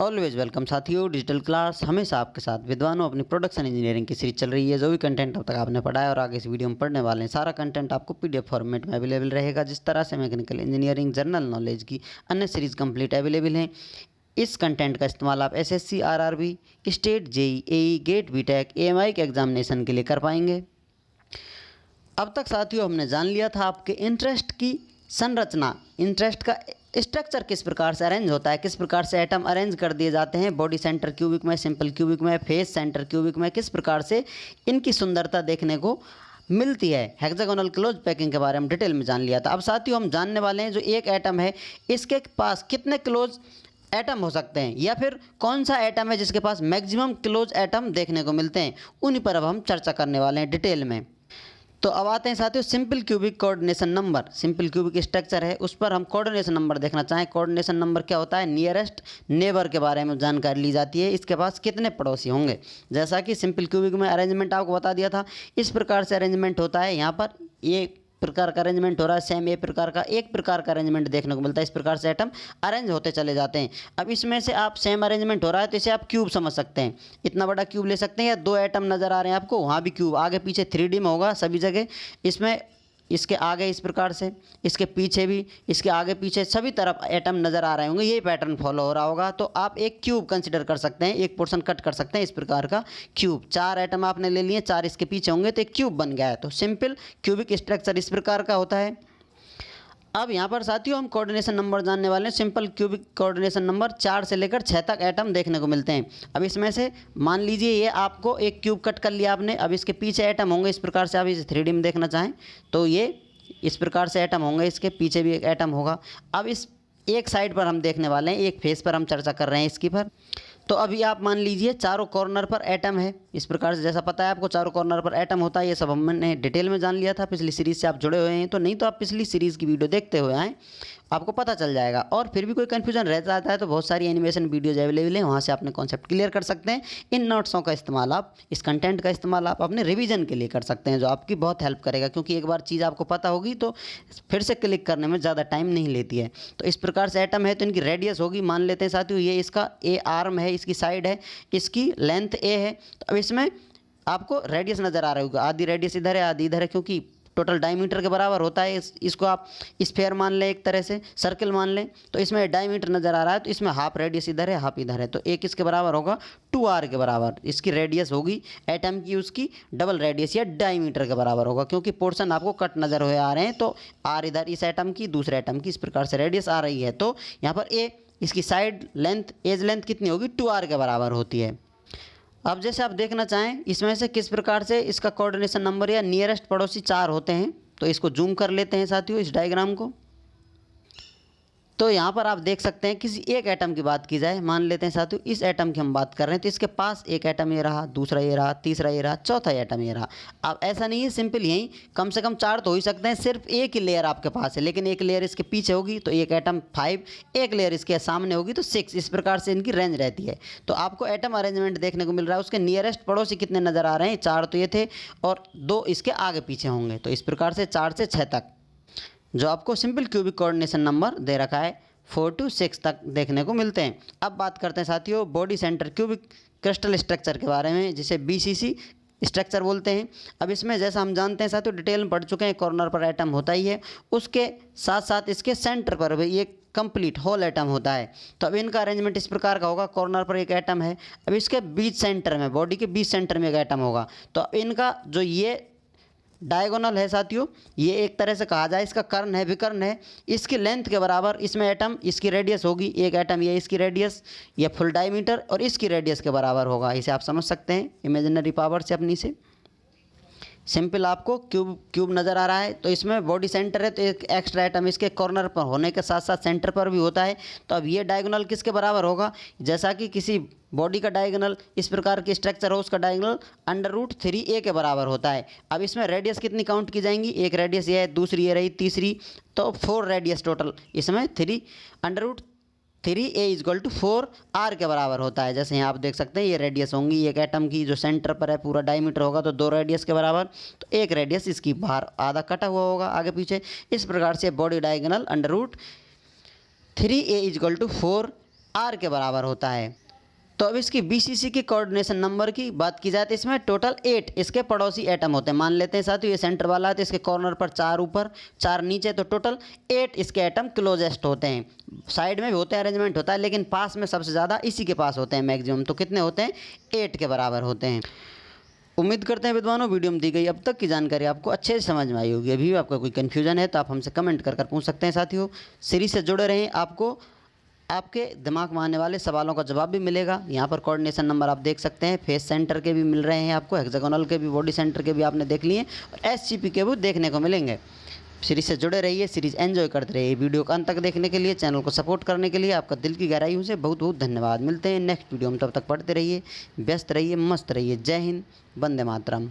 Always welcome साथियों। Digital class हमेशा आपके साथ। विद्वानों, अपनी प्रोडक्शन इंजीनियरिंग की सीरीज चल रही है। जो भी कंटेंट अब तक आपने पढ़ा है और आगे इस वीडियो में पढ़ने वाले हैं, सारा कंटेंट आपको पीडीएफ फॉर्मेट में अवेलेबल रहेगा। जिस तरह से मैकेनिकल इंजीनियरिंग, जनरल नॉलेज की अन्य सीरीज कंप्लीट अवेलेबल हैं, इस कंटेंट का इस्तेमाल आप एसएससी, आरआरबी, स्टेट, जेई, एई, गेट, बीटेक, एएमआई के एग्जामिनेशन के लिए कर पाएंगे। अब तक साथियों हमने जान लिया था आपके इंटरेस्ट की संरचना, इंटरेस्ट का स्ट्रक्चर किस प्रकार से अरेंज होता है, किस प्रकार से एटम अरेंज कर दिए जाते हैं बॉडी सेंटर क्यूबिक में, सिंपल क्यूबिक में, फेस सेंटर क्यूबिक में, किस प्रकार से इनकी सुंदरता देखने को मिलती है। हेक्सागोनल क्लोज पैकिंग के बारे में डिटेल में जान लिया था। अब साथियों हम जानने वाले हैं जो एक एटम है इसके पास कितने क्लोज एटम हो सकते हैं, या फिर कौन सा एटम है जिसके पास मैक्सिमम क्लोज एटम देखने को मिलते हैं। उन्हीं पर अब हम चर्चा करने वाले हैं डिटेल में। तो अब आते हैं साथियों simple cubic coordination number. Simple cubic structure है, उस पर हम कोऑर्डिनेशन नंबर देखना चाहें। कोऑर्डिनेशन नंबर क्या होता है? नियरेस्ट नेबर के बारे में जानकारी ली जाती है, इसके पास कितने पड़ोसी होंगे। जैसा कि सिंपल क्यूबिक में अरेंजमेंट आपको बता दिया था, इस प्रकार से अरेंजमेंट होता है। यहाँ पर ये प्रकार का अरेंजमेंट हो रहा है, सेम एक प्रकार का अरेंजमेंट देखने को मिलता है। इस प्रकार से एटम अरेंज होते चले जाते हैं। अब इसमें से आप सेम अरेंजमेंट हो रहा है तो इसे आप क्यूब समझ सकते हैं। इतना बड़ा क्यूब ले सकते हैं, या दो एटम नज़र आ रहे हैं आपको, वहाँ भी क्यूब आगे पीछे 3D में होगा सभी जगह। इसमें इसके आगे इस प्रकार से, इसके पीछे भी, इसके आगे पीछे सभी तरफ एटम नज़र आ रहे होंगे, यही पैटर्न फॉलो हो रहा होगा। तो आप एक क्यूब कंसिडर कर सकते हैं, एक पोर्शन कट कर सकते हैं इस प्रकार का क्यूब। 4 एटम आपने ले लिए, 4 इसके पीछे होंगे तो एक क्यूब बन गया है। तो सिंपल क्यूबिक स्ट्रक्चर इस प्रकार का होता है। अब यहाँ पर साथियों हम कोऑर्डिनेशन नंबर जानने वाले हैं। सिंपल क्यूबिक कोऑर्डिनेशन नंबर 4 से लेकर 6 तक एटम देखने को मिलते हैं। अब इसमें से मान लीजिए ये आपको एक क्यूब कट कर लिया आपने, अब इसके पीछे एटम होंगे। इस प्रकार से आप इसे 3D में देखना चाहें तो ये इस प्रकार से एटम होंगे, इसके पीछे भी एक एटम होगा। अब इस एक साइड पर हम देखने वाले हैं, एक फेस पर हम चर्चा कर रहे हैं इसकी पर। तो अभी आप मान लीजिए चारों कॉर्नर पर एटम है। इस प्रकार से जैसा पता है आपको चारों कॉर्नर पर एटम होता है, ये सब हमने डिटेल में जान लिया था। पिछली सीरीज़ से आप जुड़े हुए हैं तो, नहीं तो आप पिछली सीरीज़ की वीडियो देखते हुए आएँ, आपको पता चल जाएगा। और फिर भी कोई कन्फ्यूजन रह जाता है तो बहुत सारी एनिमेशन वीडियोज अवेलेबल हैं, वहाँ से अपने कॉन्सेप्ट क्लियर कर सकते हैं। इन नोट्सों का इस्तेमाल आप, इस कंटेंट का इस्तेमाल आप अपने रिवीजन के लिए कर सकते हैं, जो आपकी बहुत हेल्प करेगा। क्योंकि एक बार चीज़ आपको पता होगी तो फिर से क्लिक करने में ज़्यादा टाइम नहीं लेती है। तो इस प्रकार से एटम है तो इनकी रेडियस होगी, मान लेते हैं साथियों ये इसका ए आर्म है, इसकी साइड है, इसकी लेंथ ए है। तो अब इसमें आपको रेडियस नज़र आ रहा होगा, आधी रेडियस इधर है आधी इधर है, क्योंकि टोटल डायमीटर के बराबर होता है। इसको आप स्फेयर मान लें, एक तरह से सर्कल मान लें। तो इसमें डायमीटर नज़र आ रहा है तो इसमें हाफ रेडियस इधर है, हाफ इधर है, तो एक इसके बराबर होगा 2r के बराबर इसकी रेडियस होगी एटम की। उसकी डबल रेडियस या डायमीटर के बराबर होगा, क्योंकि पोर्शन आपको कट नज़र हुए आ रहे हैं। तो r इधर इस एटम की, दूसरे एटम की, इस प्रकार से रेडियस आ रही है। तो यहाँ पर ए इसकी साइड लेंथ, एज लेंथ कितनी होगी? 2r के बराबर होती है। अब जैसे आप देखना चाहें इसमें से किस प्रकार से इसका कोऑर्डिनेशन नंबर या नियरेस्ट पड़ोसी 4 होते हैं, तो इसको जूम कर लेते हैं साथियों इस डायग्राम को। तो यहाँ पर आप देख सकते हैं किसी एक एटम की बात की जाए, मान लेते हैं साथियों इस एटम की हम बात कर रहे हैं, तो इसके पास एक एटम ये रहा, दूसरा ये रहा, तीसरा ये रहा, चौथा एटम ये रहा। अब ऐसा नहीं है, सिंपल यही कम से कम 4 तो हो ही सकते हैं। सिर्फ एक ही लेयर आपके पास है, लेकिन एक लेयर इसके पीछे होगी तो एक एटम 5, एक लेयर इसके सामने होगी तो 6। इस प्रकार से इनकी रेंज रहती है। तो आपको एटम अरेंजमेंट देखने को मिल रहा है। उसके नियरेस्ट पड़ोसी कितने नज़र आ रहे हैं? 4 तो ये थे और 2 इसके आगे पीछे होंगे। तो इस प्रकार से 4 से 6 तक जो आपको सिंपल क्यूबिक कोऑर्डिनेशन नंबर दे रखा है 4 to 6 तक देखने को मिलते हैं। अब बात करते हैं साथियों body centre cubic crystal structure के बारे में, जिसे BCC स्ट्रक्चर बोलते हैं। अब इसमें जैसा हम जानते हैं साथियों, डिटेल में पढ़ चुके हैं, कॉर्नर पर एटम होता ही है, उसके साथ साथ इसके सेंटर पर भी एक कंप्लीट होल एटम होता है। तो अब इनका अरेंजमेंट इस प्रकार का होगा, कॉर्नर पर एक एटम है, अब इसके बीच सेंटर में, बॉडी के बीच सेंटर में एक एटम होगा। तो अब इनका जो ये डायगोनल है साथियों, ये एक तरह से कहा जाए इसका कर्ण है, विकर्ण है, इसकी लेंथ के बराबर इसमें एटम, इसकी रेडियस होगी, एक एटम ये इसकी रेडियस, ये फुल डायमीटर और इसकी रेडियस के बराबर होगा। इसे आप समझ सकते हैं इमेजिनरी पावर से अपनी से। सिंपल आपको क्यूब नज़र आ रहा है, तो इसमें बॉडी सेंटर है तो एक एक्स्ट्रा एटम इसके कॉर्नर पर होने के साथ साथ सेंटर पर भी होता है। तो अब ये डायगोनल किसके बराबर होगा? जैसा कि किसी बॉडी का डायगोनल इस प्रकार की स्ट्रक्चर हो, उसका डायगोनल √3a के बराबर होता है। अब इसमें रेडियस कितनी काउंट की जाएंगी? एक रेडियस ये है, दूसरी ये रही, तीसरी, तो 4 रेडियस टोटल। इसमें 3 √3a = 4r के बराबर होता है। जैसे यहाँ आप देख सकते हैं ये रेडियस होंगी एक एटम की, जो सेंटर पर है पूरा डायमीटर होगा तो 2 रेडियस के बराबर, तो एक रेडियस इसकी बाहर आधा कटा हुआ होगा आगे पीछे। इस प्रकार से बॉडी डायगोनल √3a = 4 आर के बराबर होता है। तो अब इसकी BCC की कोऑर्डिनेशन नंबर की बात की जाए तो इसमें टोटल 8 इसके पड़ोसी एटम होते हैं। मान लेते हैं साथियों ये सेंटर वाला है तो इसके कॉर्नर पर 4 ऊपर 4 नीचे, तो टोटल 8 इसके एटम क्लोजेस्ट होते हैं। साइड में भी होते हैं, अरेंजमेंट होता है, लेकिन पास में सबसे ज़्यादा इसी के पास होते हैं मैक्सिमम। तो कितने होते हैं? 8 के बराबर होते हैं। उम्मीद करते हैं विद्वानों वीडियो में दी गई अब तक की जानकारी आपको अच्छे से समझ में आई होगी। अभी भी आपका कोई कन्फ्यूजन है तो आप हमसे कमेंट कर पूछ सकते हैं साथियों। सीरीज से जुड़े रहें, आपको आपके दिमाग में आने वाले सवालों का जवाब भी मिलेगा। यहाँ पर कोऑर्डिनेशन नंबर आप देख सकते हैं, फेस सेंटर के भी मिल रहे हैं आपको, हेक्सागोनल के भी, बॉडी सेंटर के भी आपने देख लिए और SCP के भी देखने को मिलेंगे। सीरीज से जुड़े रहिए, सीरीज एंजॉय करते रहिए। वीडियो को अंत तक देखने के लिए, चैनल को सपोर्ट करने के लिए आपका दिल की गहराइयों से बहुत बहुत धन्यवाद। मिलते हैं नेक्स्ट वीडियो में, तब तक पढ़ते रहिए, व्यस्त रहिए, मस्त रहिए। जय हिंद, वंदे मातरम।